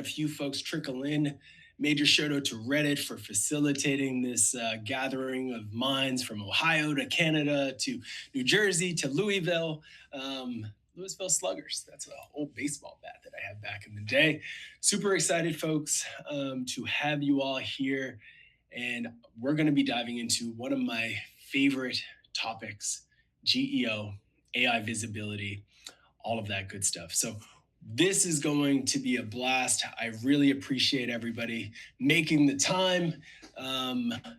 a few folks trickle in. Major shout out to Reddit for facilitating this gathering of minds from Ohio to Canada to New Jersey to Louisville. Louisville Sluggers. That's an old baseball bat that I had back in the day. Super excited, folks, to have you all here. And we're going to be diving into one of my favorite topics, GEO, AI visibility, all of that good stuff. So this is going to be a blast. I really appreciate everybody making the time.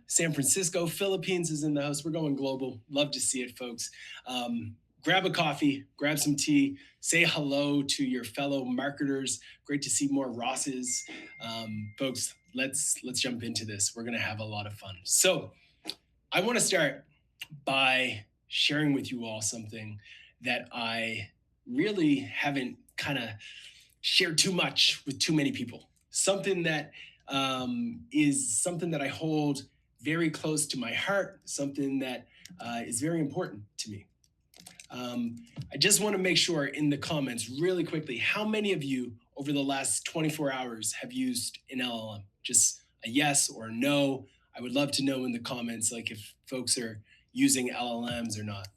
San Francisco, Philippines is in the house. We're going global. Love to see it, folks. Grab a coffee, grab some tea, say hello to your fellow marketers. Great to see more Rosses. Folks, let's jump into this. We're going to have a lot of fun. So I want to start by sharing with you all something that I really haven't kind of shared too much with too many people. Something that is something that I hold very close to my heart, something that is very important to me. I just want to make sure in the comments really quickly, how many of you over the last 24 hours have used an LLM? Just a yes or a no. I would love to know in the comments, like if folks are using LLMs or not.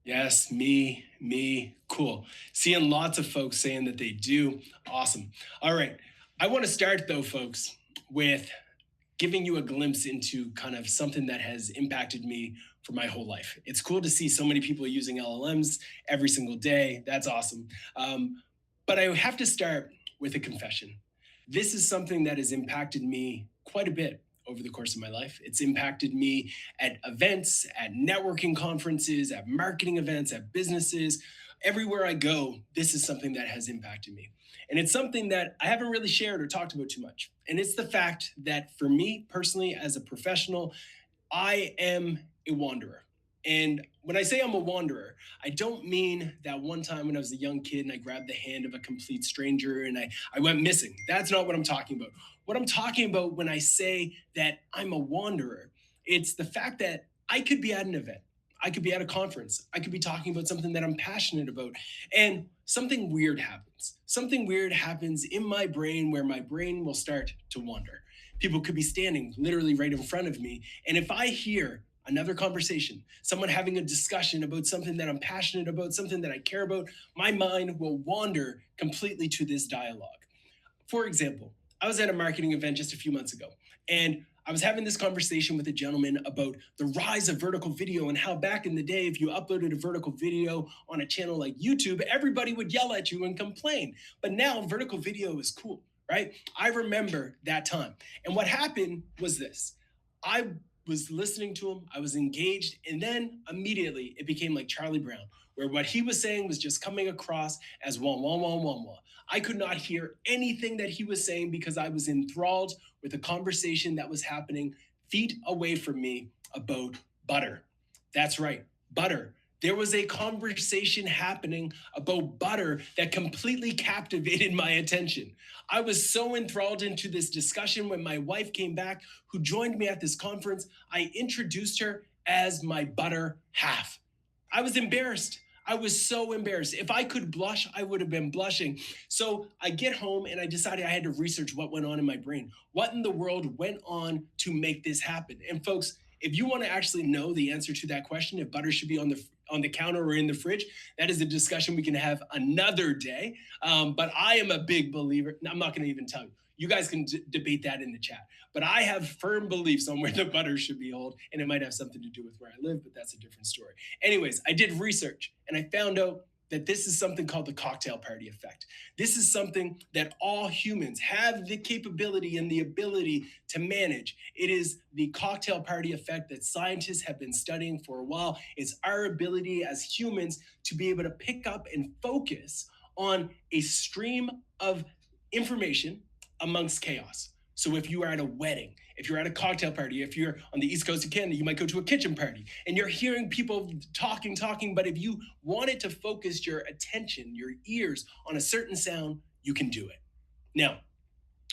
Yes, me, cool. Seeing lots of folks saying that they do. Awesome. All right. I want to start though, folks, with giving you a glimpse into kind of something that has impacted me for my whole life. It's cool to see so many people using LLMs every single day. That's awesome. But I have to start with a confession. This is something that has impacted me quite a bit over the course of my life. It's impacted me at events, at networking conferences, at marketing events, at businesses. Everywhere I go, this is something that has impacted me. And it's something that I haven't really shared or talked about too much. And it's the fact that for me personally, as a professional, I am a wanderer. And when I say I'm a wanderer, I don't mean that one time when I was a young kid and I grabbed the hand of a complete stranger and I went missing. That's not what I'm talking about. What I'm talking about when I say that I'm a wanderer, it's the fact that I could be at an event. I could be at a conference. I could be talking about something that I'm passionate about. And something weird happens. Something weird happens in my brain where my brain will start to wander. People could be standing literally right in front of me. And if I hear another conversation, someone having a discussion about something that I'm passionate about, something that I care about, my mind will wander completely to this dialogue. For example, I was at a marketing event just a few months ago, and I was having this conversation with a gentleman about the rise of vertical video and how back in the day, if you uploaded a vertical video on a channel like YouTube, everybody would yell at you and complain. But now vertical video is cool, right? I remember that time. And what happened was this. I was listening to him, I was engaged, and then immediately it became like Charlie Brown, where what he was saying was just coming across as wah, wah, wah, wah, wah. I could not hear anything that he was saying because I was enthralled with a conversation that was happening feet away from me about butter. That's right, butter. There was a conversation happening about butter that completely captivated my attention. I was so enthralled into this discussion when my wife came back, who joined me at this conference. I introduced her as my butter half. I was embarrassed. I was so embarrassed. If I could blush, I would have been blushing. So I get home and I decided I had to research what went on in my brain. What in the world went on to make this happen? And folks, if you want to actually know the answer to that question, if butter should be on the counter or in the fridge, that is a discussion we can have another day. But I am a big believer. I'm not going to even tell you. You guys can debate that in the chat. But I have firm beliefs on where the butter should be held, and it might have something to do with where I live, but that's a different story. Anyways, I did research, and I found out that this is something called the cocktail party effect. This is something that all humans have the capability and the ability to manage. It is the cocktail party effect that scientists have been studying for a while. It's our ability as humans to be able to pick up and focus on a stream of information amongst chaos. So if you are at a wedding, if you're at a cocktail party, if you're on the East Coast of Canada, you might go to a kitchen party and you're hearing people talking, but if you wanted to focus your attention, your ears on a certain sound, you can do it. Now,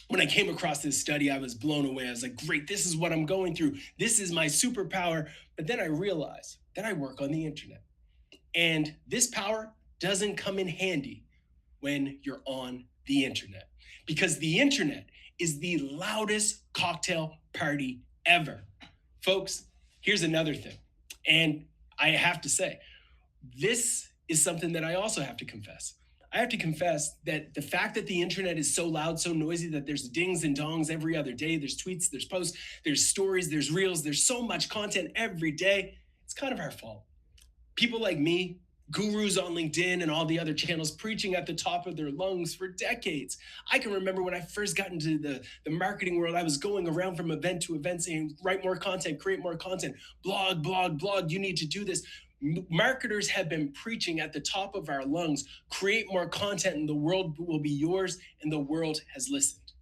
When I came across this study, I was blown away. I was like, great, this is what I'm going through. This is my superpower. But then I realized that I work on the internet. And this power doesn't come in handy when you're on the internet, because the internet is the loudest cocktail party ever. Folks, here's another thing. And I have to say, this is something that I also have to confess. I have to confess that the fact that the internet is so loud, so noisy, that there's dings and dongs every other day, there's tweets, there's posts, there's stories, there's reels, there's so much content every day, it's kind of our fault. People like me, gurus on LinkedIn and all the other channels preaching at the top of their lungs for decades. I can remember when I first got into the marketing world, I was going around from event to event saying, write more content, create more content, blog, blog, blog, you need to do this. Marketers have been preaching at the top of our lungs, create more content and the world will be yours, and the world has listened.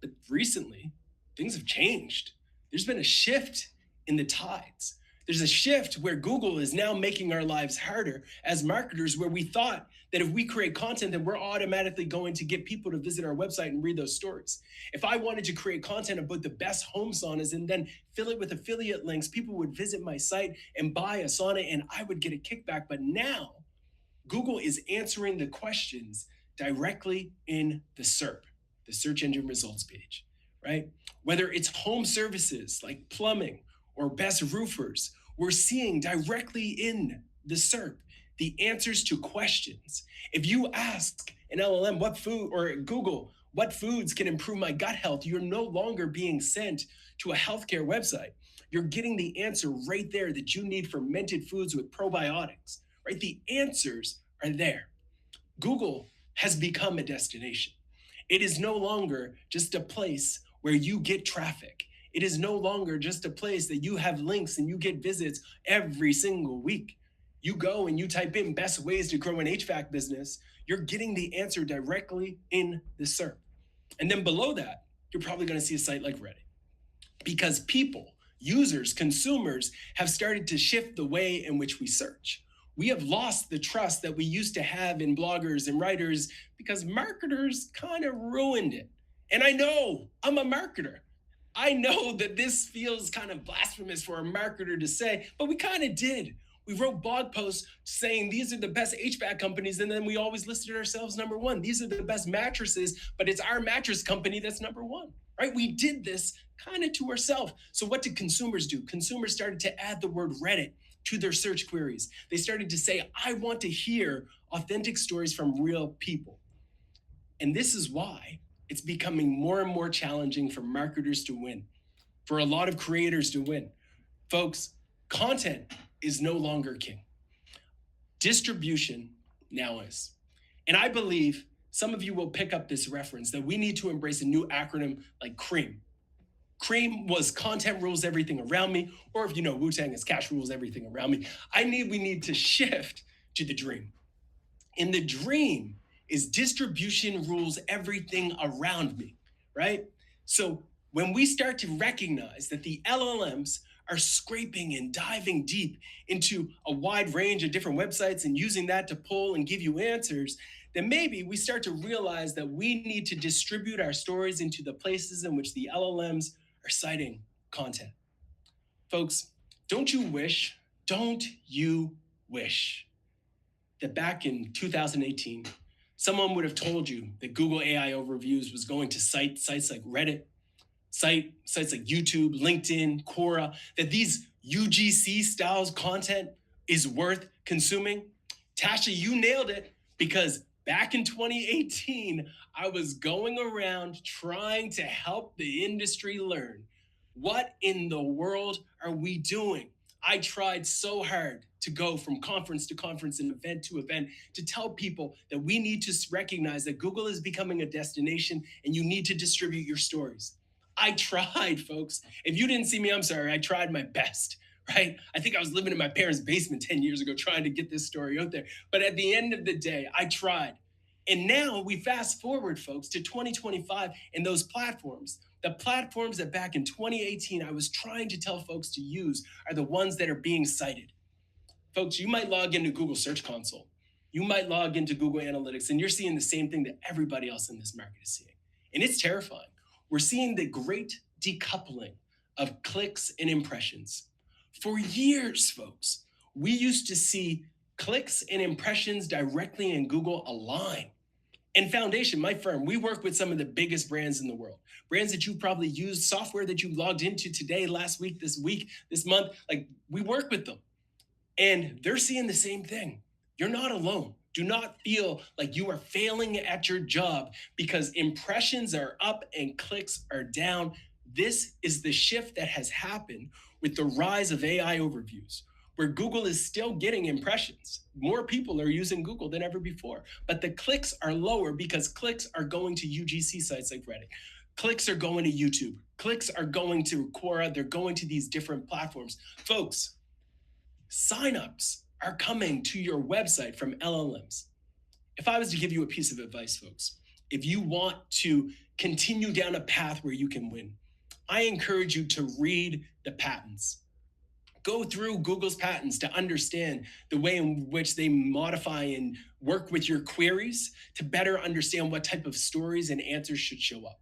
But recently, things have changed. There's been a shift in the tides. There's a shift where Google is now making our lives harder as marketers, where we thought that if we create content, then we're automatically going to get people to visit our website and read those stories. If I wanted to create content about the best home saunas and then fill it with affiliate links, people would visit my site and buy a sauna and I would get a kickback. But now Google is answering the questions directly in the SERP, the search engine results page, right? Whether it's home services like plumbing or best roofers, we're seeing directly in the SERP the answers to questions. If you ask an LLM what food, or Google, what foods can improve my gut health, you're no longer being sent to a healthcare website. You're getting the answer right there that you need fermented foods with probiotics, right? The answers are there. Google has become a destination. It is no longer just a place where you get traffic. It is no longer just a place that you have links and you get visits every single week. You go and you type in best ways to grow an HVAC business, you're getting the answer directly in the SERP. And then below that, you're probably going to see a site like Reddit, because people, users, consumers have started to shift the way in which we search. We have lost the trust that we used to have in bloggers and writers because marketers kind of ruined it. And I know I'm a marketer. I know that this feels kind of blasphemous for a marketer to say, but we kind of did. We wrote blog posts saying these are the best HVAC companies, and then we always listed ourselves number one. These are the best mattresses, but it's our mattress company that's number one, right? We did this kind of to ourselves. So what did consumers do? Consumers started to add the word Reddit to their search queries. They started to say, I want to hear authentic stories from real people. And this is why it's becoming more and more challenging for marketers to win, for a lot of creators to win. Folks, content is no longer king. Distribution now is. And I believe some of you will pick up this reference that we need to embrace a new acronym like CREAM. CREAM was content rules everything around me, or if you know Wu-Tang, it's cash rules everything around me. We need to shift to the dream. In the dream is distribution rules everything around me, right? So when we start to recognize that the LLMs are scraping and diving deep into a wide range of different websites and using that to pull and give you answers, then maybe we start to realize that we need to distribute our stories into the places in which the LLMs are citing content. Folks, don't you wish that back in 2018, someone would have told you that Google AI Overviews was going to cite sites like Reddit, sites like YouTube, LinkedIn, Quora, that these UGC styles content is worth consuming? Tasha, you nailed it, because back in 2018, I was going around trying to help the industry learn. What in the world are we doing? I tried so hard to go from conference to conference and event to event to tell people that we need to recognize that Google is becoming a destination and you need to distribute your stories. I tried, folks. If you didn't see me, I'm sorry. I tried my best, right? I think I was living in my parents' basement 10 years ago trying to get this story out there. But at the end of the day, I tried. And now we fast forward, folks, to 2025, and those platforms, the platforms that back in 2018 I was trying to tell folks to use, are the ones that are being cited. Folks, you might log into Google Search Console. You might log into Google Analytics, and you're seeing the same thing that everybody else in this market is seeing. and it's terrifying. We're seeing the great decoupling of clicks and impressions. For years, folks, we used to see clicks and impressions directly in Google align. And Foundation, my firm, we work with some of the biggest brands in the world. Brands that you probably use, software that you logged into today, last week, this month. Like, we work with them. And they're seeing the same thing. You're not alone. Do not feel like you are failing at your job because impressions are up and clicks are down. This is the shift that has happened with the rise of AI overviews, where Google is still getting impressions. More people are using Google than ever before, but the clicks are lower because clicks are going to UGC sites like Reddit. Clicks are going to YouTube. Clicks are going to Quora. They're going to these different platforms. Folks, signups are coming to your website from LLMs. If I was to give you a piece of advice, folks, if you want to continue down a path where you can win, I encourage you to read the patents. Go through Google's patents to understand the way in which they modify and work with your queries to better understand what type of stories and answers should show up.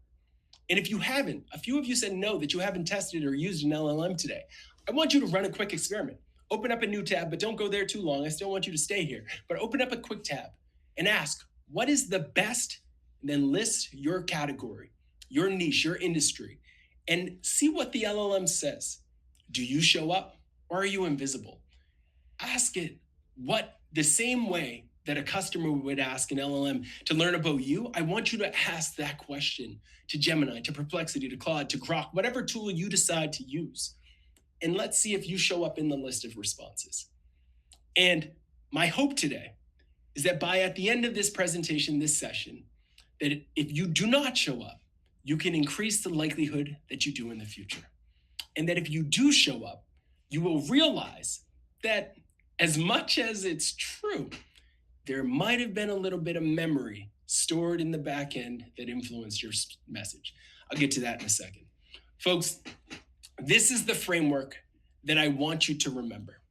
And if you haven't, a few of you said no, that you haven't tested or used an LLM today. I want you to run a quick experiment. Open up a new tab, but don't go there too long. I still want you to stay here. But open up a quick tab and ask, what is the best? And then list your category, your niche, your industry, and see what the LLM says. Do you show up or are you invisible? Ask it what the same way that a customer would ask an LLM to learn about you. I want you to ask that question to Gemini, to Perplexity, to Claude, to Grok, whatever tool you decide to use. And let's see if you show up in the list of responses. And my hope today is that by at the end of this presentation, this session, that if you do not show up, you can increase the likelihood that you do in the future. And that if you do show up, you will realize that as much as it's true, there might have been a little bit of memory stored in the back end that influenced your message. I'll get to that in a second. Folks, this is the framework that I want you to remember.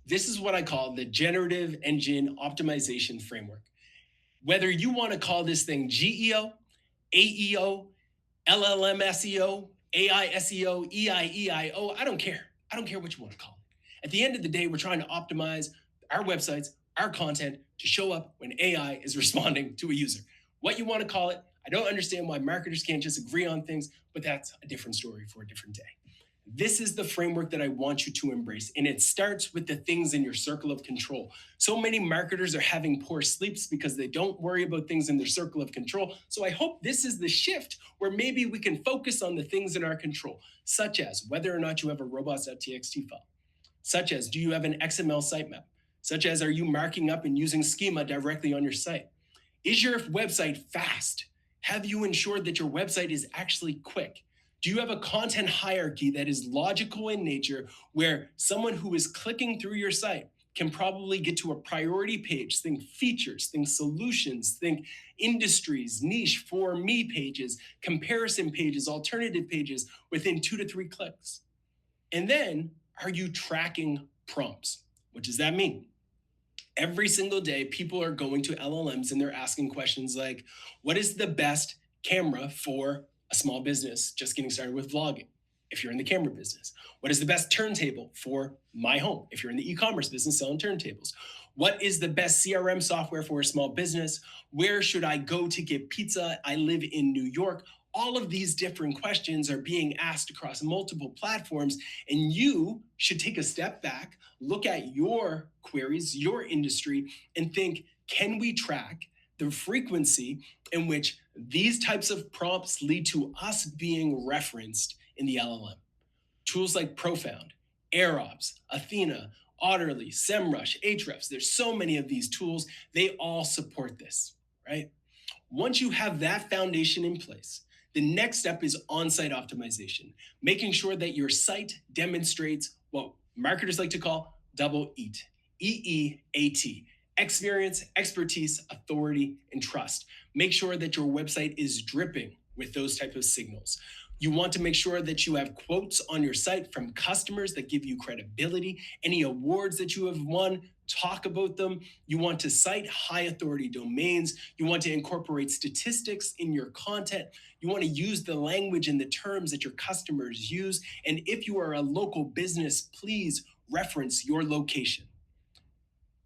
This is what I call the Generative Engine Optimization Framework. Whether you want to call this thing GEO, AEO, LLM SEO, AI SEO, EIEIO, I don't care. I don't care what you want to call it. At the end of the day, we're trying to optimize our websites, our content to show up when AI is responding to a user. What you want to call it, I don't understand why marketers can't just agree on things, but that's a different story for a different day. This is the framework that I want you to embrace, and it starts with the things in your circle of control. So many marketers are having poor sleeps because they don't worry about things in their circle of control. So I hope this is the shift where maybe we can focus on the things in our control, such as whether or not you have a robots.txt file, such as do you have an XML sitemap, such as are you marking up and using schema directly on your site? Is your website fast? Have you ensured that your website is actually quick? Do you have a content hierarchy that is logical in nature where someone who is clicking through your site can probably get to a priority page, think features, think solutions, think industries, niche, for me pages, comparison pages, alternative pages within 2 to 3 clicks? And then are you tracking prompts? What does that mean? Every single day, people are going to LLMs and they're asking questions like, what is the best camera for a small business just getting started with vlogging, if you're in the camera business? What is the best turntable for my home, if you're in the e-commerce business selling turntables? What is the best CRM software for a small business? Where should I go to get pizza? I live in New York. All of these different questions are being asked across multiple platforms, and you should take a step back, look at your queries, your industry, and think, can we track the frequency in which these types of prompts lead to us being referenced in the LLM? Tools like Profound, Aerops, Athena, Otterly, SEMrush, Ahrefs, there's so many of these tools. They all support this, right? Once you have that foundation in place, the next step is on-site optimization, making sure that your site demonstrates what marketers like to call double EAT, EEAT. Experience, expertise, authority, and trust. Make sure that your website is dripping with those types of signals. You want to make sure that you have quotes on your site from customers that give you credibility. Any awards that you have won, talk about them. You want to cite high authority domains. You want to incorporate statistics in your content. You want to use the language and the terms that your customers use. And if you are a local business, please reference your location.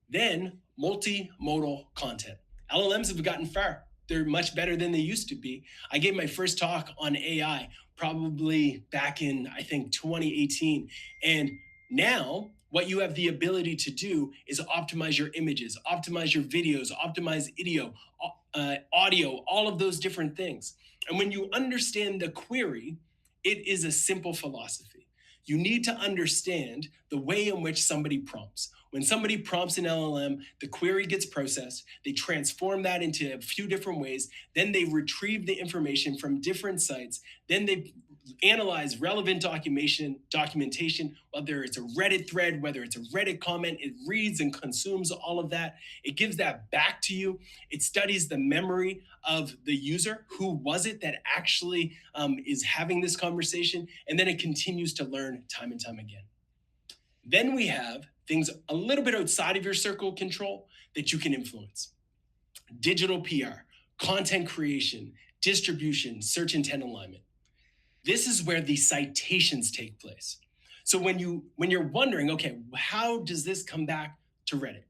Then multimodal content. LLMs have gotten far. They're much better than they used to be. I gave my first talk on AI probably back in, I think, 2018. And now what you have the ability to do is optimize your images, optimize your videos, optimize audio, all of those different things. And when you understand the query, it is a simple philosophy. You need to understand the way in which somebody prompts. When somebody prompts an LLM, the query gets processed, they transform that into a few different ways, then they retrieve the information from different sites, then they analyze relevant documentation, whether it's a Reddit thread, whether it's a Reddit comment, it reads and consumes all of that. It gives that back to you. It studies the memory of the user. Who was it that actually is having this conversation? And then it continues to learn time and time again. Then we have things a little bit outside of your circle of control that you can influence. Digital PR, content creation, distribution, search intent alignment. This is where the citations take place. So when you're wondering, okay, how does this come back to Reddit?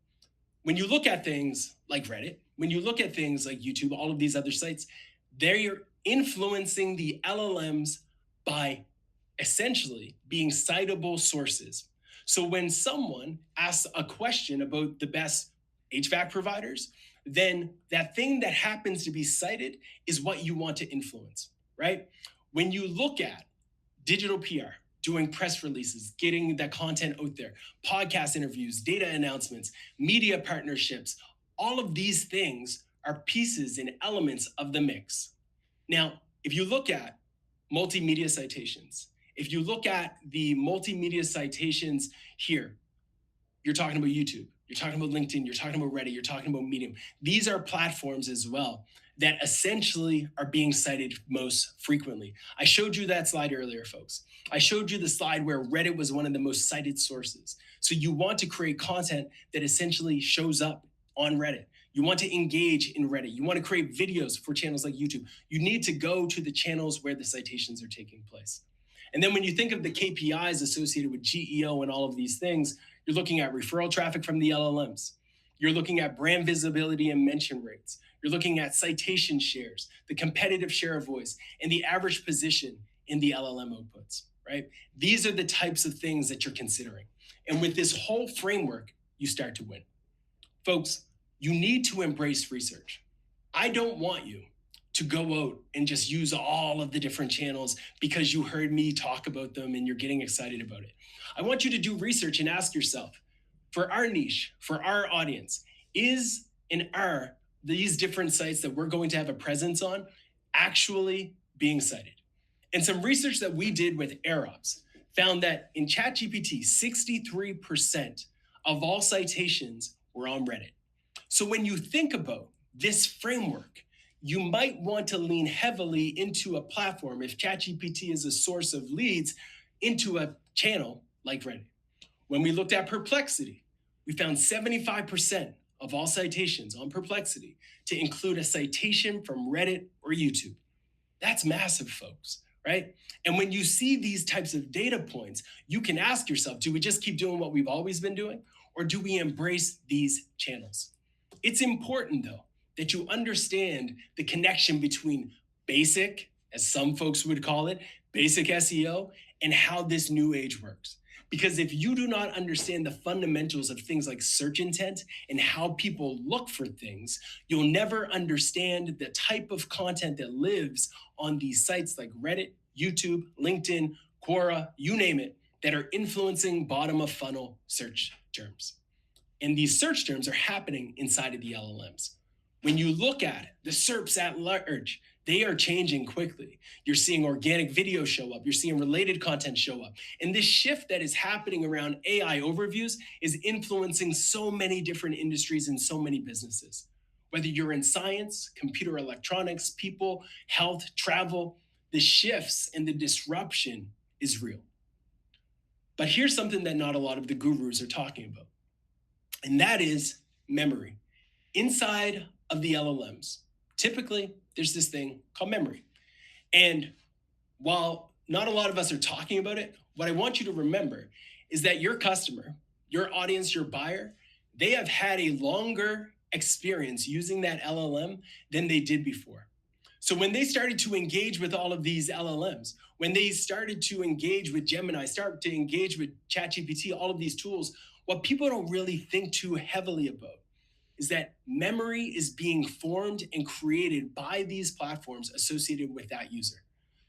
When you look at things like Reddit, when you look at things like YouTube, all of these other sites, they're influencing the LLMs by essentially being citable sources. So when someone asks a question about the best HVAC providers, then that thing that happens to be cited is what you want to influence, right? When you look at digital PR, doing press releases, getting that content out there, podcast interviews, data announcements, media partnerships, all of these things are pieces and elements of the mix. Now, if you look at multimedia citations, if you look at the multimedia citations here, you're talking about YouTube, you're talking about LinkedIn, you're talking about Reddit, you're talking about Medium. These are platforms as well that essentially are being cited most frequently. I showed you that slide earlier, folks. I showed you the slide where Reddit was one of the most cited sources. So you want to create content that essentially shows up on Reddit. You want to engage in Reddit. You want to create videos for channels like YouTube. You need to go to the channels where the citations are taking place. And then when you think of the KPIs associated with GEO and all of these things, you're looking at referral traffic from the LLMs. You're looking at brand visibility and mention rates. You're looking at citation shares, the competitive share of voice, and the average position in the LLM outputs, right? These are the types of things that you're considering. And with this whole framework, you start to win. Folks, you need to embrace research. I don't want you to go out and just use all of the different channels because you heard me talk about them and you're getting excited about it. I want you to do research and ask yourself, for our niche, for our audience, is and are these different sites that we're going to have a presence on actually being cited? And some research that we did with AirOps found that in ChatGPT, 63% of all citations were on Reddit. So when you think about this framework, you might want to lean heavily into a platform, if ChatGPT is a source of leads, into a channel like Reddit. When we looked at Perplexity, we found 75% of all citations on Perplexity to include a citation from Reddit or YouTube. That's massive, folks, right? And when you see these types of data points, you can ask yourself, do we just keep doing what we've always been doing? Or do we embrace these channels? It's important, though, that you understand the connection between basic, as some folks would call it, basic SEO, and how this new age works. Because if you do not understand the fundamentals of things like search intent and how people look for things, you'll never understand the type of content that lives on these sites like Reddit, YouTube, LinkedIn, Quora, you name it, that are influencing bottom of funnel search terms. And these search terms are happening inside of the LLMs. When you look at the SERPs at large, they are changing quickly. You're seeing organic video show up. You're seeing related content show up. And this shift that is happening around AI overviews is influencing so many different industries and so many businesses. Whether you're in science, computer electronics, people, health, travel, the shifts and the disruption is real. But here's something that not a lot of the gurus are talking about. and that is memory. Inside of the LLMs, typically there's this thing called memory. And while not a lot of us are talking about it, what I want you to remember is that your customer, your audience, your buyer, they have had a longer experience using that LLM than they did before. So when they started to engage with all of these LLMs, when they started to engage with Gemini, start to engage with ChatGPT, all of these tools, what people don't really think too heavily about is that memory is being formed and created by these platforms associated with that user.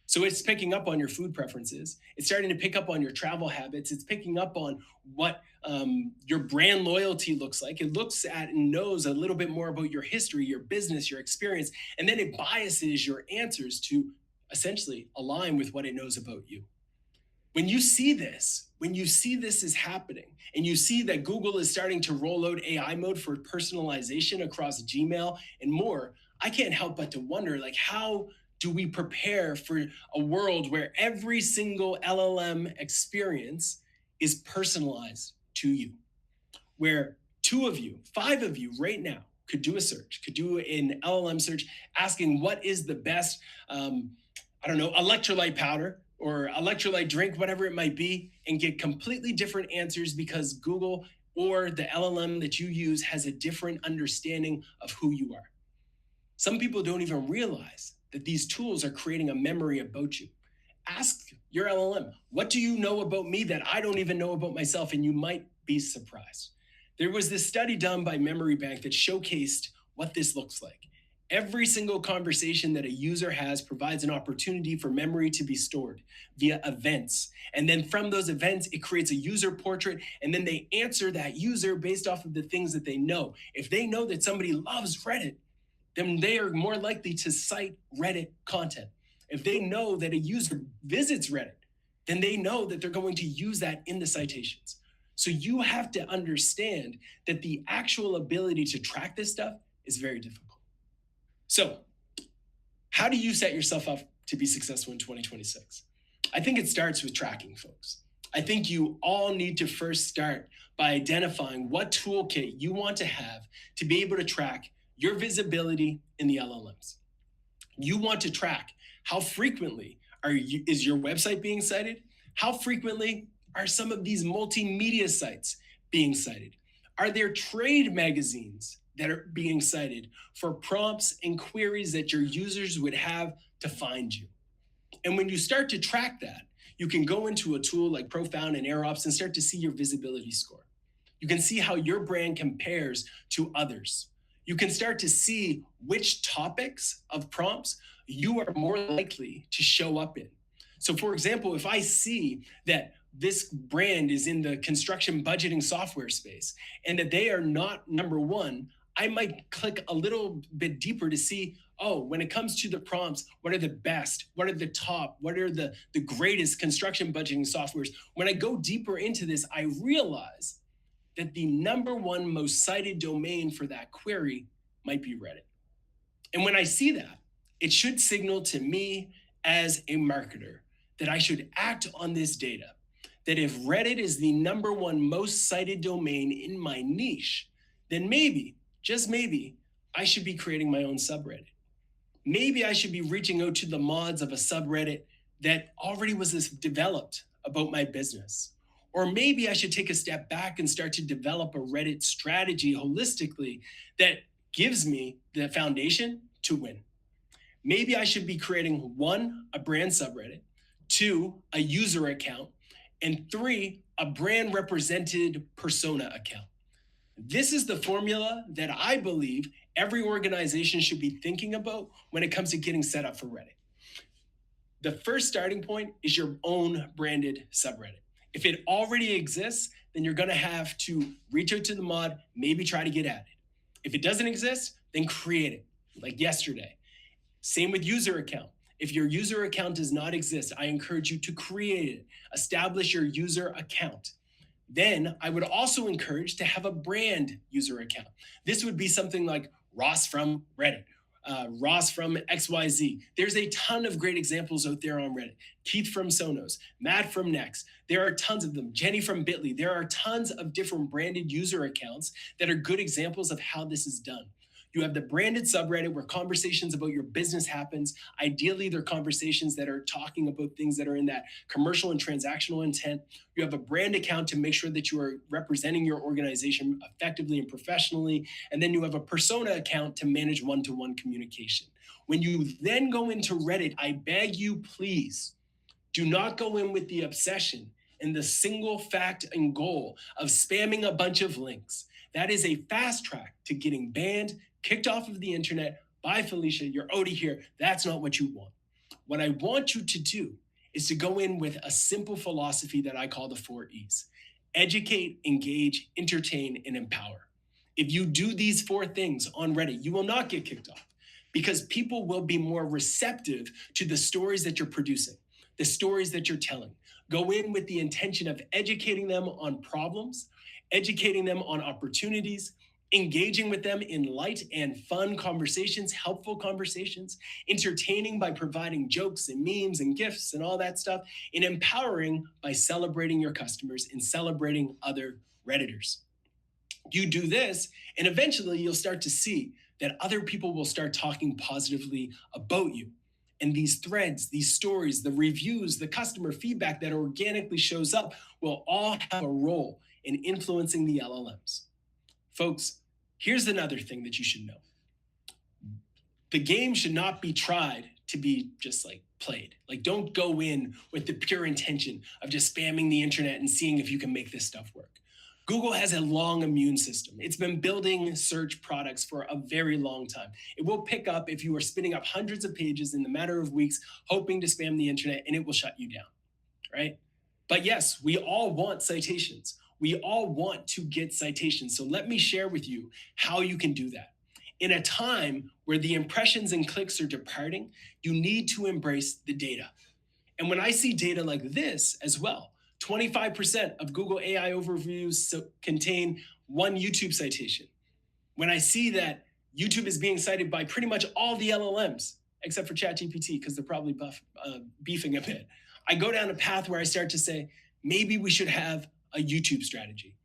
So it's picking up on your food preferences. It's starting to pick up on your travel habits. It's picking up on what your brand loyalty looks like. It looks at and knows a little bit more about your history, your business, your experience, and then it biases your answers to essentially align with what it knows about you. When you see this is happening, and you see that Google is starting to roll out AI mode for personalization across Gmail and more, I can't help but to wonder, like, how do we prepare for a world where every single LLM experience is personalized to you? Where two of you, five of you right now could do a search, could do an LLM search asking what is the best, I don't know, electrolyte powder or electrolyte drink, whatever it might be, and get completely different answers because Google or the LLM that you use has a different understanding of who you are. Some people don't even realize that these tools are creating a memory about you. Ask your LLM, what do you know about me that I don't even know about myself? And you might be surprised. There was this study done by Memory Bank that showcased what this looks like. Every single conversation that a user has provides an opportunity for memory to be stored via events. And then from those events, it creates a user portrait, and then they answer that user based off of the things that they know. If they know that somebody loves Reddit, then they are more likely to cite Reddit content. If they know that a user visits Reddit, then they know that they're going to use that in the citations. So you have to understand that the actual ability to track this stuff is very difficult. So, how do you set yourself up to be successful in 2026? I think it starts with tracking, folks. I think you all need to first start by identifying what toolkit you want to have to be able to track your visibility in the LLMs. You want to track how frequently is your website being cited? How frequently are some of these multimedia sites being cited? Are there trade magazines that are being cited for prompts and queries that your users would have to find you? And when you start to track that, you can go into a tool like Profound and AirOps and start to see your visibility score. You can see how your brand compares to others. You can start to see which topics of prompts you are more likely to show up in. So for example, if I see that this brand is in the construction budgeting software space and that they are not number one, I might click a little bit deeper to see, oh, when it comes to the prompts, what are the best? What are the top? What are the greatest construction budgeting softwares? When I go deeper into this, I realize that the number one most cited domain for that query might be Reddit. And when I see that, it should signal to me as a marketer that I should act on this data. That if Reddit is the number one most cited domain in my niche, then maybe, just maybe, I should be creating my own subreddit. Maybe I should be reaching out to the mods of a subreddit that already was developed about my business. Or maybe I should take a step back and start to develop a Reddit strategy holistically that gives me the foundation to win. Maybe I should be creating 1, a brand subreddit, 2, a user account, and 3, a brand represented persona account. This is the formula that I believe every organization should be thinking about when it comes to getting set up for Reddit. The first starting point is your own branded subreddit. If it already exists, then you're going to have to reach out to the mod, maybe try to get added. If it doesn't exist, then create it, like yesterday. Same with user account. If your user account does not exist, I encourage you to create it. Establish your user account. Then I would also encourage to have a brand user account. This would be something like Ross from Reddit, Ross from XYZ. There's a ton of great examples out there on Reddit. Keith from Sonos, Matt from Next. There are tons of them. Jenny from Bitly. There are tons of different branded user accounts that are good examples of how this is done. You have the branded subreddit where conversations about your business happens. Ideally, they're conversations that are talking about things that are in that commercial and transactional intent. You have a brand account to make sure that you are representing your organization effectively and professionally. And then you have a persona account to manage one-to-one communication. When you then go into Reddit, I beg you, please, do not go in with the obsession and the single fact and goal of spamming a bunch of links. That is a fast track to getting banned, kicked off of the internet. Bye, Felicia, you're out of here. That's not what you want. What I want you to do is to go in with a simple philosophy that I call the 4 E's. Educate, engage, entertain, and empower. If you do these 4 things on Reddit, you will not get kicked off because people will be more receptive to the stories that you're producing, the stories that you're telling. Go in with the intention of educating them on problems, educating them on opportunities, engaging with them in light and fun conversations, helpful conversations, entertaining by providing jokes and memes and gifts and all that stuff, and empowering by celebrating your customers and celebrating other Redditors. You do this, and eventually you'll start to see that other people will start talking positively about you. And these threads, these stories, the reviews, the customer feedback that organically shows up will all have a role in influencing the LLMs. Folks, here's another thing that you should know. The game should not be tried to be just like played. Like, don't go in with the pure intention of just spamming the internet and seeing if you can make this stuff work. Google has a long immune system. It's been building search products for a very long time. It will pick up if you are spinning up hundreds of pages in the matter of weeks, hoping to spam the internet, and it will shut you down, right? But yes, we all want citations. We all want to get citations. So let me share with you how you can do that. In a time where the impressions and clicks are departing, you need to embrace the data. And when I see data like this as well, 25% of Google AI overviews contain one YouTube citation. When I see that YouTube is being cited by pretty much all the LLMs, except for ChatGPT, because they're probably beefing a bit, I go down a path where I start to say, maybe we should have a YouTube strategy.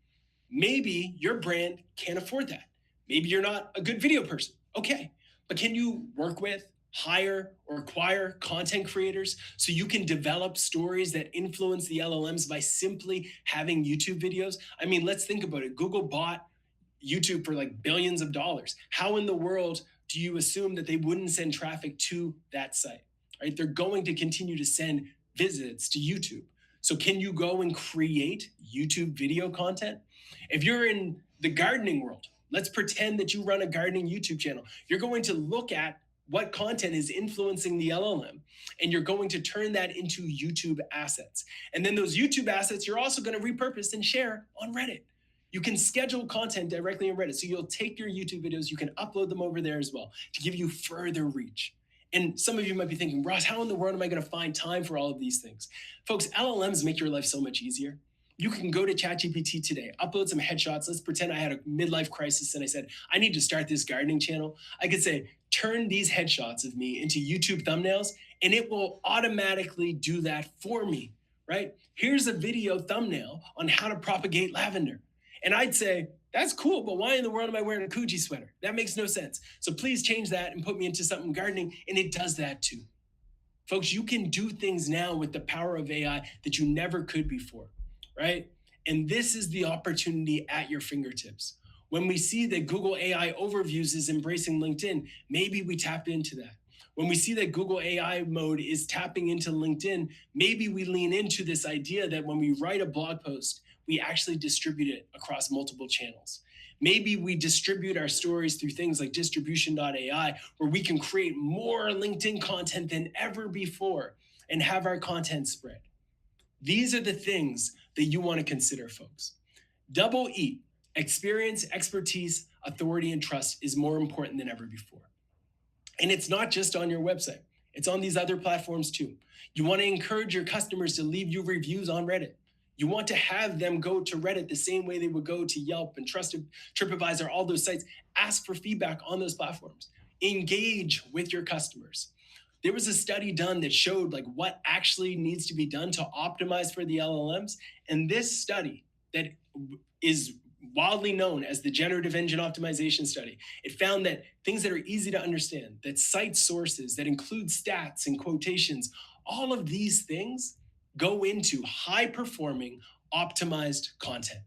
Maybe your brand can't afford that. Maybe you're not a good video person. Okay, but can you work with, hire, or acquire content creators so you can develop stories that influence the LLMs by simply having YouTube videos? I mean, let's think about it. Google bought YouTube for like billions of dollars. How in the world do you assume that they wouldn't send traffic to that site, right? They're going to continue to send visits to YouTube. So can you go and create YouTube video content? If you're in the gardening world, let's pretend that you run a gardening YouTube channel. You're going to look at what content is influencing the LLM, and you're going to turn that into YouTube assets. And then those YouTube assets, you're also going to repurpose and share on Reddit. You can schedule content directly on Reddit. So you'll take your YouTube videos, you can upload them over there as well to give you further reach. And some of you might be thinking, Ross, how in the world am I going to find time for all of these things? Folks, LLMs make your life so much easier. You can go to ChatGPT today, upload some headshots. Let's pretend I had a midlife crisis and I said, I need to start this gardening channel. I could say, turn these headshots of me into YouTube thumbnails, and it will automatically do that for me, right? Here's a video thumbnail on how to propagate lavender. And I'd say, that's cool, but why in the world am I wearing a Coogee sweater? That makes no sense. So please change that and put me into something gardening, and it does that too. Folks, you can do things now with the power of AI that you never could before, right? And this is the opportunity at your fingertips. When we see that Google AI Overviews is embracing LinkedIn, maybe we tap into that. When we see that Google AI mode is tapping into LinkedIn, maybe we lean into this idea that when we write a blog post, we actually distribute it across multiple channels. Maybe we distribute our stories through things like distribution.ai, where we can create more LinkedIn content than ever before and have our content spread. These are the things that you want to consider, folks. Double E, experience, expertise, authority, and trust is more important than ever before. And it's not just on your website. It's on these other platforms too. You want to encourage your customers to leave you reviews on Reddit. You want to have them go to Reddit the same way they would go to Yelp and Trusted, TripAdvisor, all those sites. Ask for feedback on those platforms. Engage with your customers. There was a study done that showed like what actually needs to be done to optimize for the LLMs. And this study that is wildly known as the Generative Engine Optimization study, it found that things that are easy to understand, that cite sources, that include stats and quotations, all of these things go into high performing, optimized content.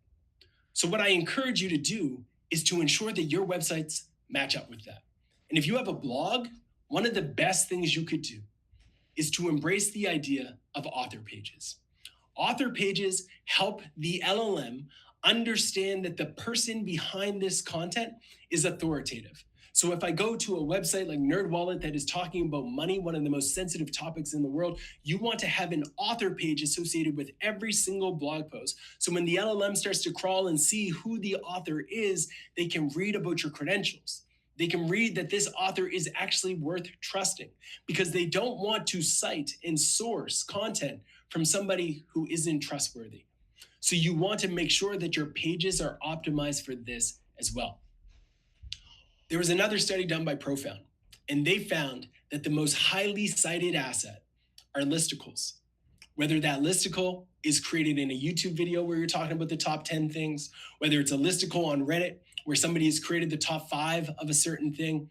So, what I encourage you to do is to ensure that your websites match up with that. And if you have a blog, one of the best things you could do is to embrace the idea of author pages. Author pages help the LLM understand that the person behind this content is authoritative. So if I go to a website like NerdWallet that is talking about money, one of the most sensitive topics in the world, you want to have an author page associated with every single blog post. So when the LLM starts to crawl and see who the author is, they can read about your credentials. They can read that this author is actually worth trusting because they don't want to cite and source content from somebody who isn't trustworthy. So you want to make sure that your pages are optimized for this as well. There was another study done by Profound, and they found that the most highly cited asset are listicles. Whether that listicle is created in a YouTube video where you're talking about the top 10 things, whether it's a listicle on Reddit where somebody has created the top 5 of a certain thing,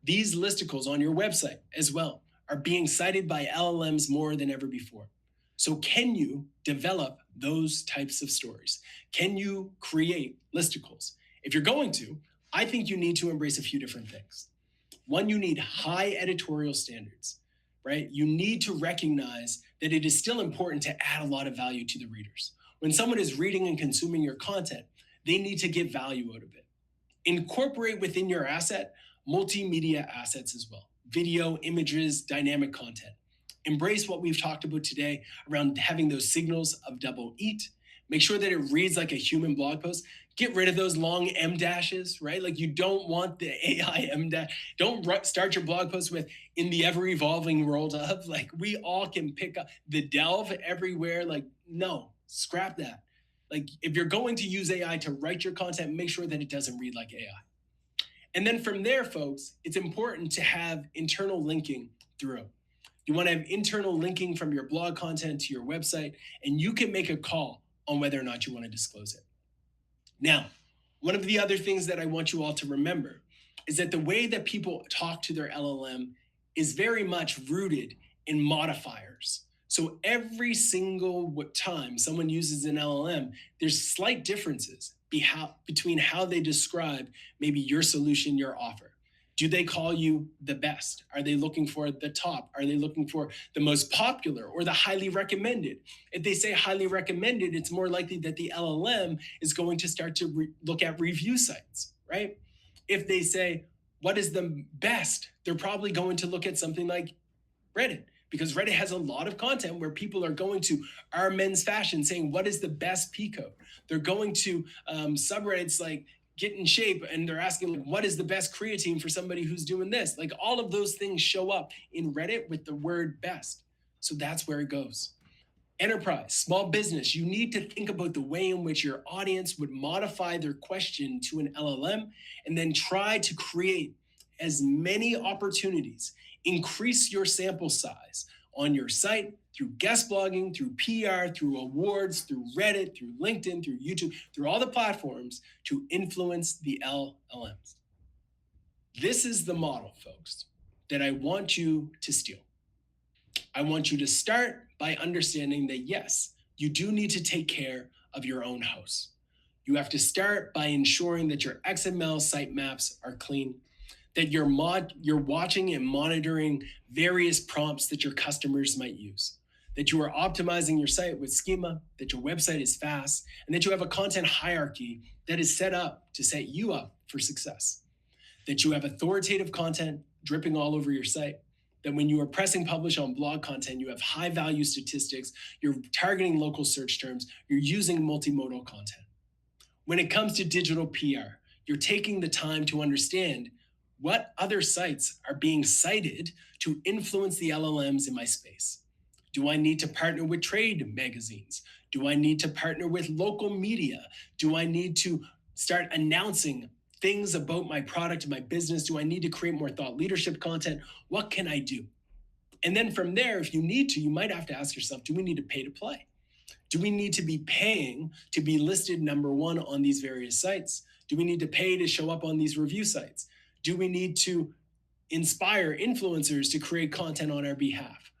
these listicles on your website as well are being cited by LLMs more than ever before. So can you develop those types of stories? Can you create listicles? If you're going to, I think you need to embrace a few different things. One, you need high editorial standards, right? You need to recognize that it is still important to add a lot of value to the readers. When someone is reading and consuming your content, they need to get value out of it. Incorporate within your asset multimedia assets as well: video, images, dynamic content. Embrace what we've talked about today around having those signals of double eat. Make sure that it reads like a human blog post. Get rid of those long M dashes, right? Like you don't want the AI M dash. Don't start your blog post with "in the ever evolving world of." Like we all can pick up the delve everywhere. Like no, scrap that. Like if you're going to use AI to write your content, make sure that it doesn't read like AI. And then from there, folks, it's important to have internal linking throughout. You want to have internal linking from your blog content to your website, and you can make a call on whether or not you want to disclose it. Now, one of the other things that I want you all to remember is that the way that people talk to their LLM is very much rooted in modifiers. So every single time someone uses an LLM, there's slight differences between how they describe maybe your solution, your offer. Do they call you the best? Are they looking for the top? Are they looking for the most popular or the highly recommended? If they say highly recommended, it's more likely that the LLM is going to start to look at review sites, right? If they say, what is the best? They're probably going to look at something like Reddit, because Reddit has a lot of content where people are going to Our Men's Fashion saying, what is the best peacoat? They're going to subreddits like Get in Shape, and they're asking, like, what is the best creatine for somebody who's doing this? Like all of those things show up in Reddit with the word best. So that's where it goes. Enterprise, small business, you need to think about the way in which your audience would modify their question to an LLM and then try to create as many opportunities, increase your sample size on your site through guest blogging, through PR, through awards, through Reddit, through LinkedIn, through YouTube, through all the platforms to influence the LLMs. This is the model, folks, that I want you to steal. I want you to start by understanding that, yes, you do need to take care of your own house. You have to start by ensuring that your XML sitemaps are clean, that you're watching and monitoring various prompts that your customers might use, that you are optimizing your site with schema, that your website is fast, and that you have a content hierarchy that is set up to set you up for success, that you have authoritative content dripping all over your site, that when you are pressing publish on blog content, you have high value statistics, you're targeting local search terms, you're using multimodal content. When it comes to digital PR, you're taking the time to understand what other sites are being cited to influence the LLMs in my space. Do I need to partner with trade magazines? Do I need to partner with local media? Do I need to start announcing things about my product and my business? Do I need to create more thought leadership content? What can I do? And then from there, if you need to, you might have to ask yourself, do we need to pay to play? Do we need to be paying to be listed number one on these various sites? Do we need to pay to show up on these review sites? Do we need to inspire influencers to create content on our behalf?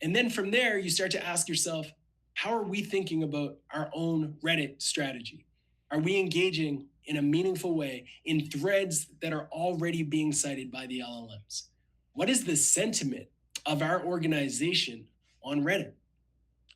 And then from there, you start to ask yourself, how are we thinking about our own Reddit strategy? Are we engaging in a meaningful way in threads that are already being cited by the LLMs? What is the sentiment of our organization on Reddit?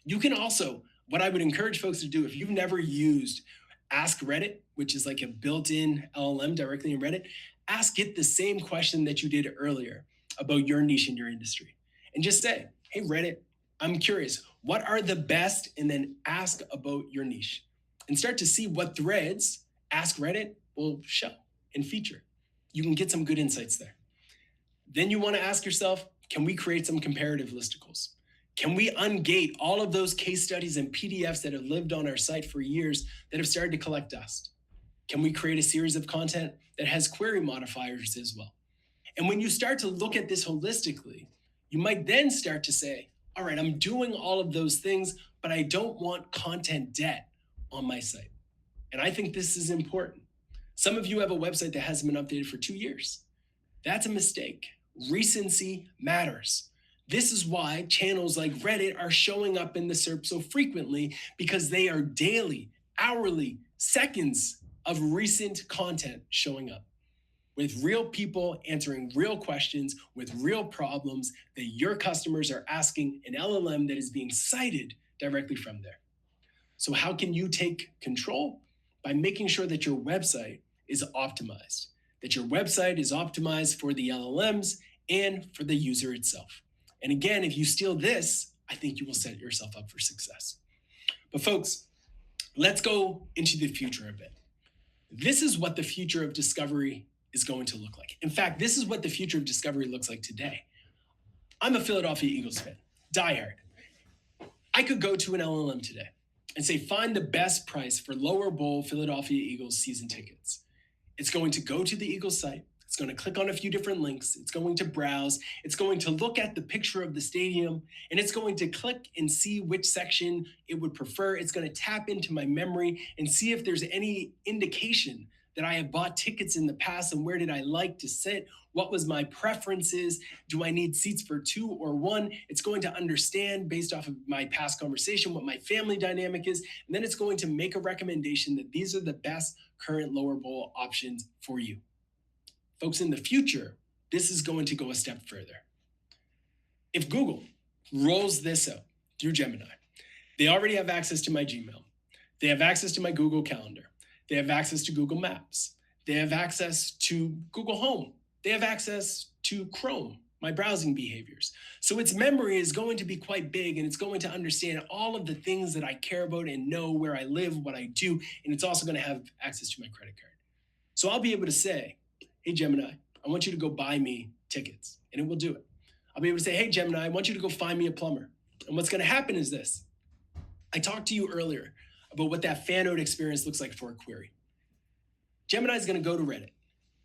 You can also, what I would encourage folks to do, if you've never used Ask Reddit, which is like a built-in LLM directly in Reddit, ask it the same question that you did earlier about your niche in your industry. And just say, hey, Reddit, I'm curious, what are the best? And then ask about your niche and start to see what threads Ask Reddit will show and feature. You can get some good insights there. Then you want to ask yourself, can we create some comparative listicles? Can we ungate all of those case studies and PDFs that have lived on our site for years that have started to collect dust? Can we create a series of content that has query modifiers as well? And when you start to look at this holistically, you might then start to say, all right, I'm doing all of those things, but I don't want content debt on my site. And I think this is important. Some of you have a website that hasn't been updated for 2 years. That's a mistake. Recency matters. This is why channels like Reddit are showing up in the SERP so frequently, because they are daily, hourly, seconds of recent content showing up with real people answering real questions with real problems that your customers are asking an LLM that is being cited directly from there. So how can you take control? By making sure that your website is optimized, that your website is optimized for the LLMs and for the user itself. And again, if you steal this, I think you will set yourself up for success. But folks, let's go into the future a bit. This is what the future of discovery is going to look like. In fact, this is what the future of discovery looks like today. I'm a Philadelphia Eagles fan, diehard. I could go to an LLM today and say, find the best price for lower bowl Philadelphia Eagles season tickets. It's going to go to the Eagles site. It's going to click on a few different links. It's going to browse. It's going to look at the picture of the stadium, and it's going to click and see which section it would prefer. It's going to tap into my memory and see if there's any indication that I have bought tickets in the past and where did I like to sit? What was my preferences? Do I need seats for 2 or 1? It's going to understand based off of my past conversation what my family dynamic is, and then it's going to make a recommendation that these are the best current lower bowl options for you. Folks, in the future, this is going to go a step further. If Google rolls this out through Gemini, they already have access to my Gmail. They have access to my Google Calendar. They have access to Google Maps. They have access to Google Home. They have access to Chrome, my browsing behaviors. So its memory is going to be quite big, and it's going to understand all of the things that I care about and know where I live, what I do, and it's also going to have access to my credit card. So I'll be able to say, hey, Gemini, I want you to go buy me tickets, and it will do it. I'll be able to say, hey, Gemini, I want you to go find me a plumber. And what's going to happen is this. I talked to you earlier about what that fan node experience looks like for a query. Gemini is going to go to Reddit,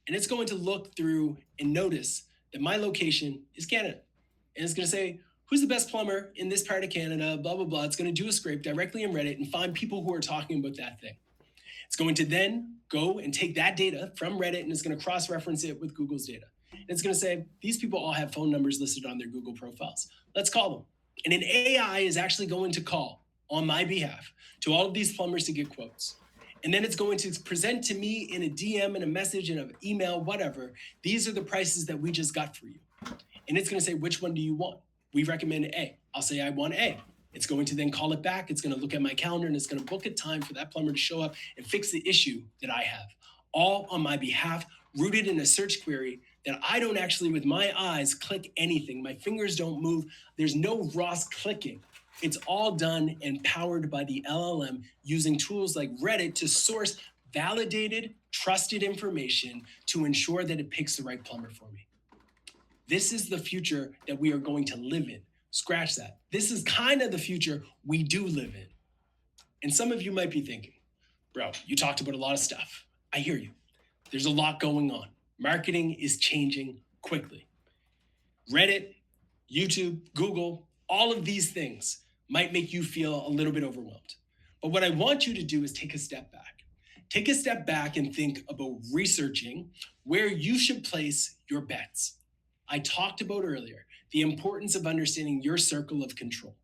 and it's going to look through and notice that my location is Canada. And it's going to say, who's the best plumber in this part of Canada, blah, blah, blah. It's going to do a scrape directly in Reddit and find people who are talking about that thing. It's going to then go and take that data from Reddit, and it's going to cross-reference it with Google's data. And it's going to say, these people all have phone numbers listed on their Google profiles. Let's call them. And an AI is actually going to call on my behalf to all of these plumbers to get quotes. And then it's going to present to me in a DM and a message and an email, whatever, these are the prices that we just got for you. And it's going to say, which one do you want? We recommend A. I'll say I want A. It's going to then call it back. It's going to look at my calendar, and it's going to book a time for that plumber to show up and fix the issue that I have, all on my behalf, rooted in a search query that I don't actually, with my eyes, click anything. My fingers don't move. There's no Ross clicking. It's all done and powered by the LLM using tools like Reddit to source validated, trusted information to ensure that it picks the right plumber for me. This is the future that we are going to live in. Scratch that. This is kind of the future we do live in. And some of you might be thinking, bro, you talked about a lot of stuff. I hear you. There's a lot going on. Marketing is changing quickly. Reddit, YouTube, Google, all of these things might make you feel a little bit overwhelmed. But what I want you to do is take a step back. Take a step back and think about researching where you should place your bets. I talked about earlier the importance of understanding your circle of control.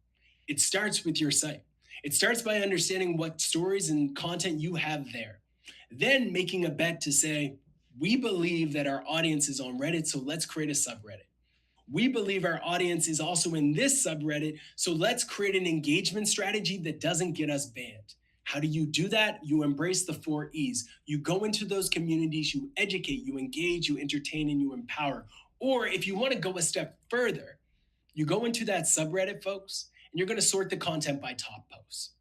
It starts with your site. It starts by understanding what stories and content you have there. Then making a bet to say, we believe that our audience is on Reddit, so let's create a subreddit. We believe our audience is also in this subreddit, so let's create an engagement strategy that doesn't get us banned. How do you do that? You embrace the 4 E's. You go into those communities, you educate, you engage, you entertain, and you empower. Or if you want to go a step further, you go into that subreddit, folks, and you're going to sort the content by top posts.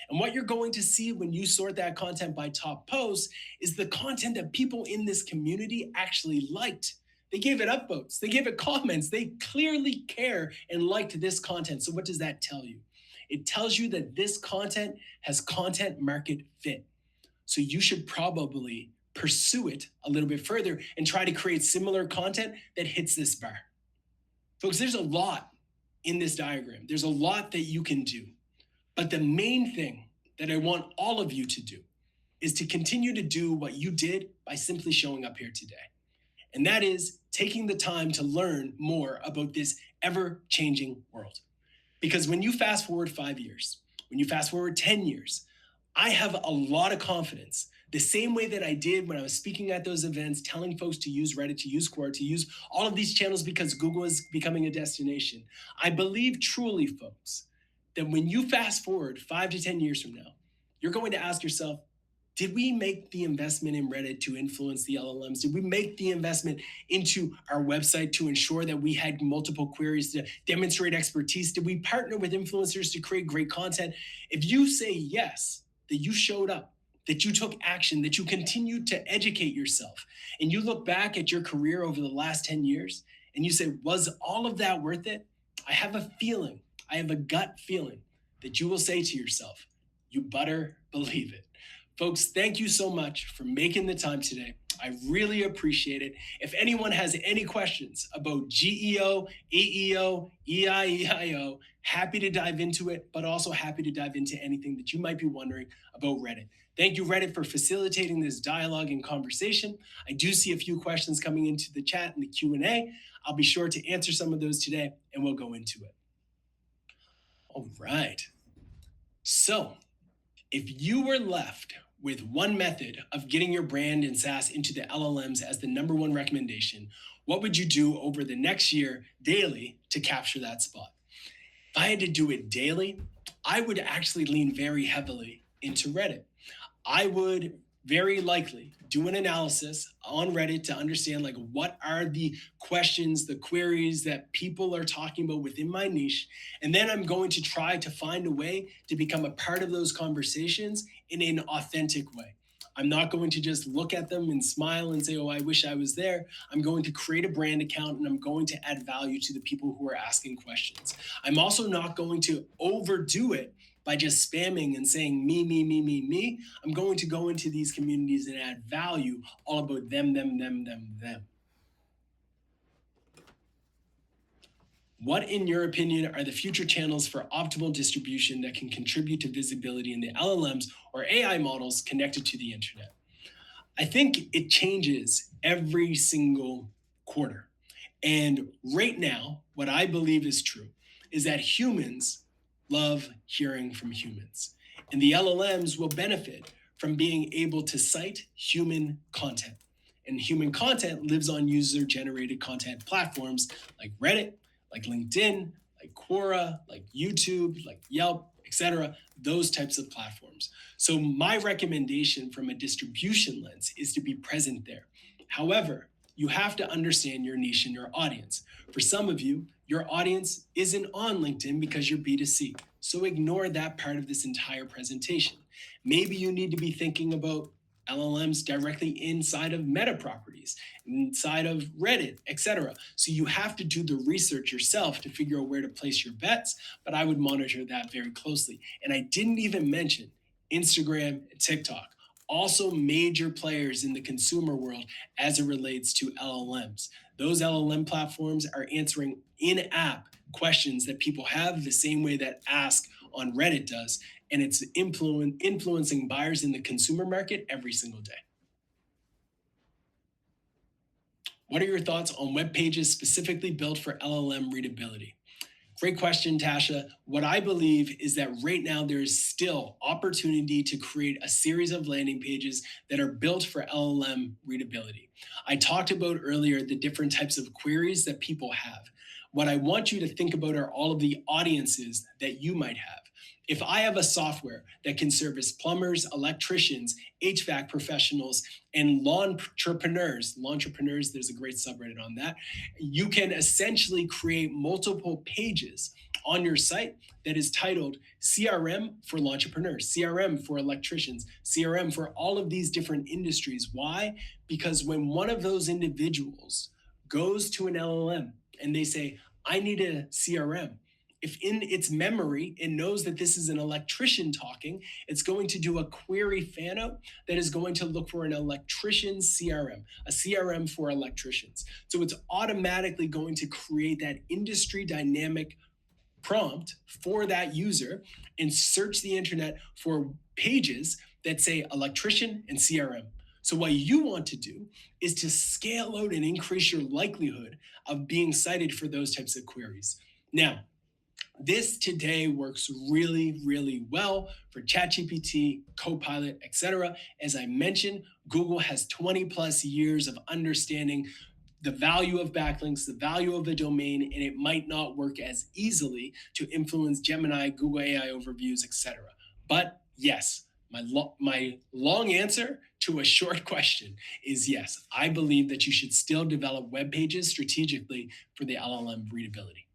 And what you're going to see when you sort that content by top posts is the content that people in this community actually liked. They gave it upvotes, they gave it comments, they clearly care and liked this content. So what does that tell you? It tells you that this content has content market fit. So you should probably pursue it a little bit further and try to create similar content that hits this bar. Folks, there's a lot in this diagram. There's a lot that you can do. But the main thing that I want all of you to do is to continue to do what you did by simply showing up here today. And that is taking the time to learn more about this ever-changing world. Because when you fast forward 5 years, when you fast forward 10 years, I have a lot of confidence, the same way that I did when I was speaking at those events, telling folks to use Reddit, to use Quora, to use all of these channels because Google is becoming a destination. I believe truly, folks, that when you fast forward 5 to 10 years from now, you're going to ask yourself, did we make the investment in Reddit to influence the LLMs? Did we make the investment into our website to ensure that we had multiple queries to demonstrate expertise? Did we partner with influencers to create great content? If you say yes, that you showed up, that you took action, that you continued to educate yourself, and you look back at your career over the last 10 years and you say, was all of that worth it? I have a feeling, I have a gut feeling that you will say to yourself, you better believe it. Folks, thank you so much for making the time today. I really appreciate it. If anyone has any questions about GEO, AEO, EIEIO, happy to dive into it, but also happy to dive into anything that you might be wondering about Reddit. Thank you, Reddit, for facilitating this dialogue and conversation. I do see a few questions coming into the chat and the Q&A. I'll be sure to answer some of those today, and we'll go into it. All right. So, if you were left with one method of getting your brand and SaaS into the LLMs as the number one recommendation, what would you do over the next year daily to capture that spot? If I had to do it daily, I would actually lean very heavily into Reddit. I would very likely do an analysis on Reddit to understand like what are the questions, the queries that people are talking about within my niche. And then I'm going to try to find a way to become a part of those conversations in an authentic way. I'm not going to just look at them and smile and say, oh, I wish I was there. I'm going to create a brand account and I'm going to add value to the people who are asking questions. I'm also not going to overdo it by just spamming and saying me, me, me, me, me. I'm going to go into these communities and add value all about them, them, them, them, them. What, in your opinion, are the future channels for optimal distribution that can contribute to visibility in the LLMs or AI models connected to the internet? I think it changes every single quarter. And right now, what I believe is true is that humans love hearing from humans. And the LLMs will benefit from being able to cite human content. And human content lives on user-generated content platforms like Reddit, like LinkedIn, like Quora, like YouTube, like Yelp, etc., those types of platforms. So my recommendation from a distribution lens is to be present there. However, you have to understand your niche and your audience. For some of you, your audience isn't on LinkedIn because you're B2C. So ignore that part of this entire presentation. Maybe you need to be thinking about LLMs directly inside of Meta properties, inside of Reddit, etc. So you have to do the research yourself to figure out where to place your bets, but I would monitor that very closely. And I didn't even mention Instagram and TikTok. also major players in the consumer world as it relates to LLMs. Those LLM platforms are answering in-app questions that people have the same way that Ask on Reddit does, and it's influencing buyers in the consumer market every single day. What are your thoughts on web pages specifically built for LLM readability? Great question, Tasha. What I believe is that right now there is still opportunity to create a series of landing pages that are built for LLM readability. I talked about earlier the different types of queries that people have. What I want you to think about are all of the audiences that you might have. If I have a software that can service plumbers, electricians, HVAC professionals, and lawntrepreneurs, there's a great subreddit on that. You can essentially create multiple pages on your site that is titled CRM for entrepreneurs, CRM for electricians, CRM for all of these different industries. Why? Because when one of those individuals goes to an LLM and they say, I need a CRM, if in its memory it knows that this is an electrician talking, it's going to do a query fan out that is going to look for an electrician CRM, a CRM for electricians. So it's automatically going to create that industry dynamic prompt for that user and search the internet for pages that say electrician and CRM. So what you want to do is to scale out and increase your likelihood of being cited for those types of queries. Now, this today works really, really well for ChatGPT, Copilot, etc. As I mentioned, Google has 20 plus years of understanding the value of backlinks, the value of a domain, and it might not work as easily to influence Gemini, Google AI overviews, etc. But yes, my long answer to a short question is yes. I believe that you should still develop web pages strategically for the LLM readability.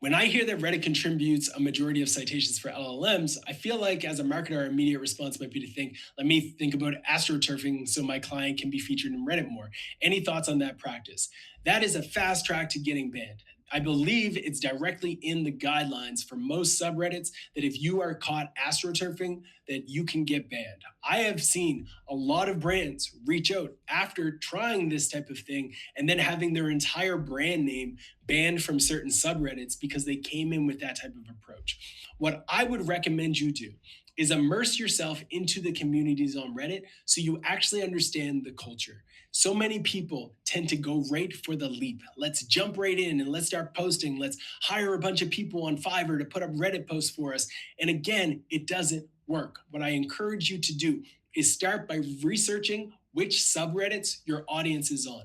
When I hear that Reddit contributes a majority of citations for LLMs, I feel like as a marketer, our immediate response might be to think, let me think about astroturfing so my client can be featured in Reddit more. Any thoughts on that practice? That is a fast track to getting banned. I believe it's directly in the guidelines for most subreddits that if you are caught astroturfing, that you can get banned. I have seen a lot of brands reach out after trying this type of thing and then having their entire brand name banned from certain subreddits because they came in with that type of approach. What I would recommend you do is immerse yourself into the communities on Reddit so you actually understand the culture. So many people tend to go right for the leap. Let's jump right in and let's start posting. Let's hire a bunch of people on Fiverr to put up Reddit posts for us. And again, it doesn't work. What I encourage you to do is start by researching which subreddits your audience is on,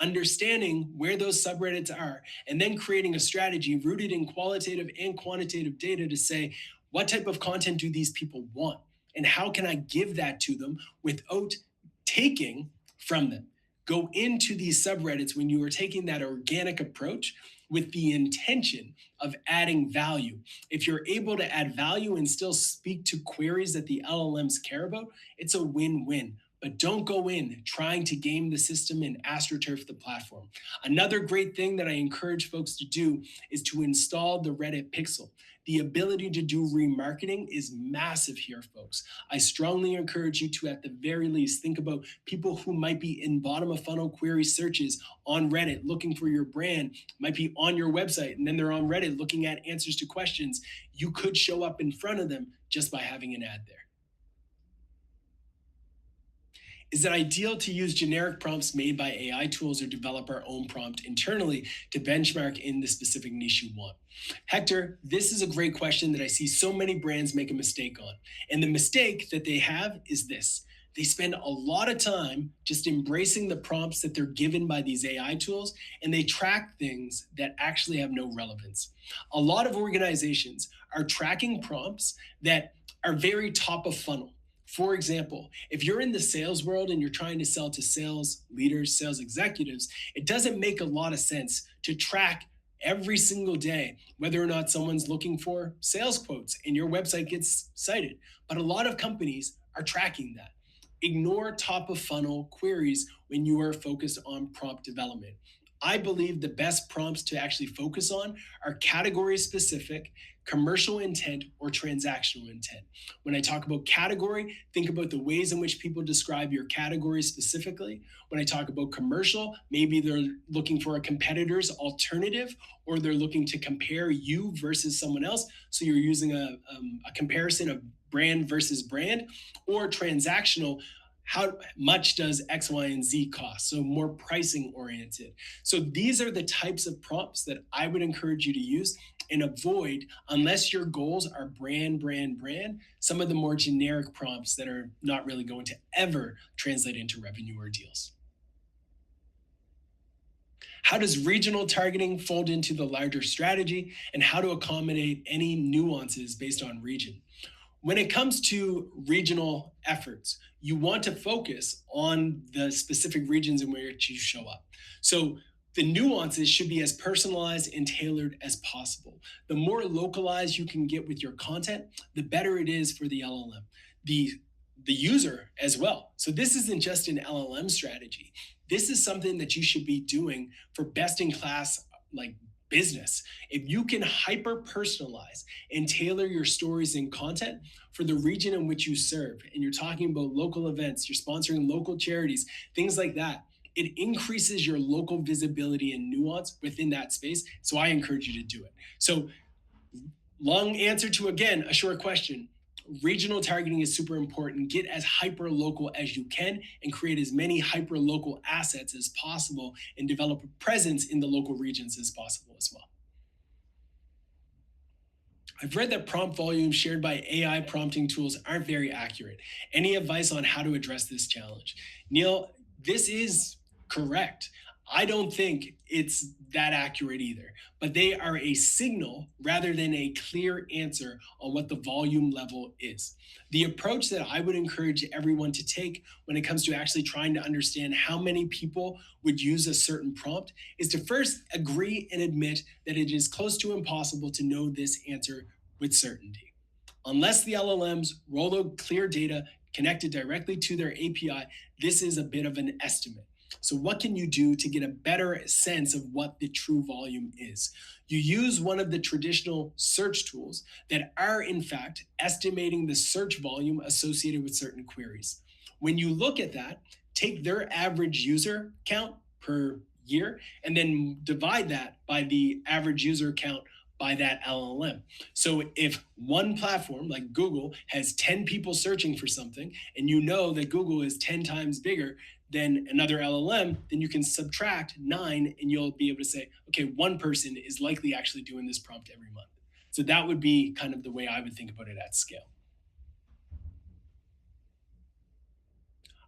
understanding where those subreddits are, and then creating a strategy rooted in qualitative and quantitative data to say, what type of content do these people want? And how can I give that to them without taking from them? Go into these subreddits when you are taking that organic approach with the intention of adding value. If you're able to add value and still speak to queries that the LLMs care about, it's a win-win. But don't go in trying to game the system and astroturf the platform. Another great thing that I encourage folks to do is to install the Reddit Pixel. The ability to do remarketing is massive here, folks. I strongly encourage you to, at the very least, think about people who might be in bottom of funnel query searches on Reddit looking for your brand, might be on your website, and then they're on Reddit looking at answers to questions. You could show up in front of them just by having an ad there. Is it ideal to use generic prompts made by AI tools or develop our own prompt internally to benchmark in the specific niche you want? Hector, this is a great question that I see so many brands make a mistake on. And the mistake that they have is this. They spend a lot of time just embracing the prompts that they're given by these AI tools, and they track things that actually have no relevance. A lot of organizations are tracking prompts that are very top of funnel. For example, if you're in the sales world and you're trying to sell to sales leaders, sales executives, it doesn't make a lot of sense to track every single day whether or not someone's looking for sales quotes and your website gets cited. But a lot of companies are tracking that. Ignore top of funnel queries when you are focused on prompt development. I believe the best prompts to actually focus on are category specific, commercial intent, or transactional intent. When I talk about category, think about the ways in which people describe your category specifically. When I talk about commercial, maybe they're looking for a competitor's alternative, or they're looking to compare you versus someone else. So you're using a comparison of brand versus brand. Or transactional, how much does X, Y, and Z cost? So more pricing oriented. So these are the types of prompts that I would encourage you to use and avoid, unless your goals are brand, some of the more generic prompts that are not really going to ever translate into revenue or deals. How does regional targeting fold into the larger strategy, and how to accommodate any nuances based on region? When it comes to regional efforts, you want to focus on the specific regions in which you show up. So the nuances should be as personalized and tailored as possible. The more localized you can get with your content, the better it is for the LLM, the the user as well. So this isn't just an LLM strategy. This is something that you should be doing for best in class like business. If you can hyper personalize and tailor your stories and content for the region in which you serve, and you're talking about local events, you're sponsoring local charities, things like that, it increases your local visibility and nuance within that space. So I encourage you to do it. So, long answer to again a short question. Regional targeting is super important. Get as hyper local as you can and create as many hyper local assets as possible and develop a presence in the local regions as possible as well. I've read that prompt volumes shared by AI prompting tools aren't very accurate. Any advice on how to address this challenge? Neil, this is correct. I don't think it's that accurate either, but they are a signal rather than a clear answer on what the volume level is. The approach that I would encourage everyone to take when it comes to actually trying to understand how many people would use a certain prompt is to first agree and admit that it is close to impossible to know this answer with certainty. Unless the LLMs roll out clear data connected directly to their API, this is a bit of an estimate. So, what can you do to get a better sense of what the true volume is? You use one of the traditional search tools that are, in fact, estimating the search volume associated with certain queries. When you look at that, take their average user count per year and then divide that by the average user count by that LLM. So if one platform like Google has 10 people searching for something, and you know that Google is 10 times bigger than another LLM, then you can subtract 9 and you'll be able to say, okay, one person is likely actually doing this prompt every month. So that would be kind of the way I would think about it at scale.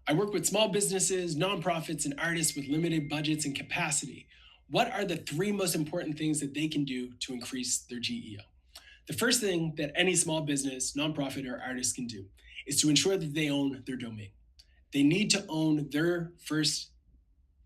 I work with small businesses, nonprofits, and artists with limited budgets and capacity. What are the 3 most important things that they can do to increase their GEO? The first thing that any small business, nonprofit, or artist can do is to ensure that they own their domain. They need to own their first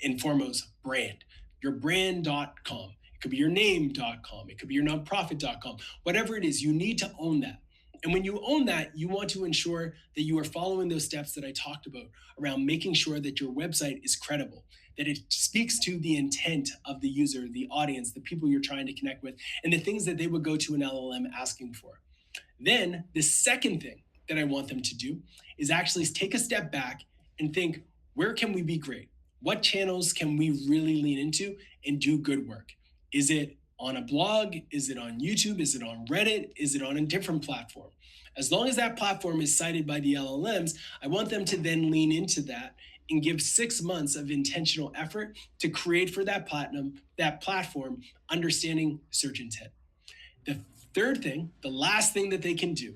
and foremost brand, your brand.com. It could be your name.com, it could be your nonprofit.com, whatever it is, you need to own that. And when you own that, you want to ensure that you are following those steps that I talked about around making sure that your website is credible, that it speaks to the intent of the user, the audience, the people you're trying to connect with, and the things that they would go to an LLM asking for. Then the second thing that I want them to do is actually take a step back and think, where can we be great? What channels can we really lean into and do good work? Is it on a blog? Is it on YouTube? Is it on Reddit? Is it on a different platform? As long as that platform is cited by the LLMs, I want them to then lean into that and give 6 months of intentional effort to create for that platform, understanding search intent. The third thing, the last thing that they can do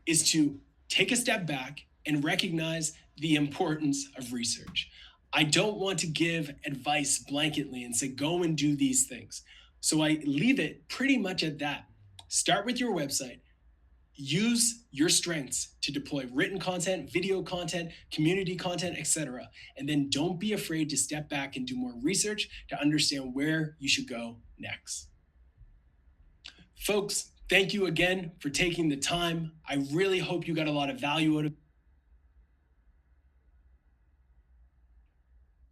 is to take a step back and recognize the importance of research. I don't want to give advice blanketly and say, go and do these things. So I leave it pretty much at that. Start with your website. Use your strengths to deploy written content, video content, community content, etc. And then don't be afraid to step back and do more research to understand where you should go next. Folks, thank you again for taking the time. I really hope you got a lot of value out of it.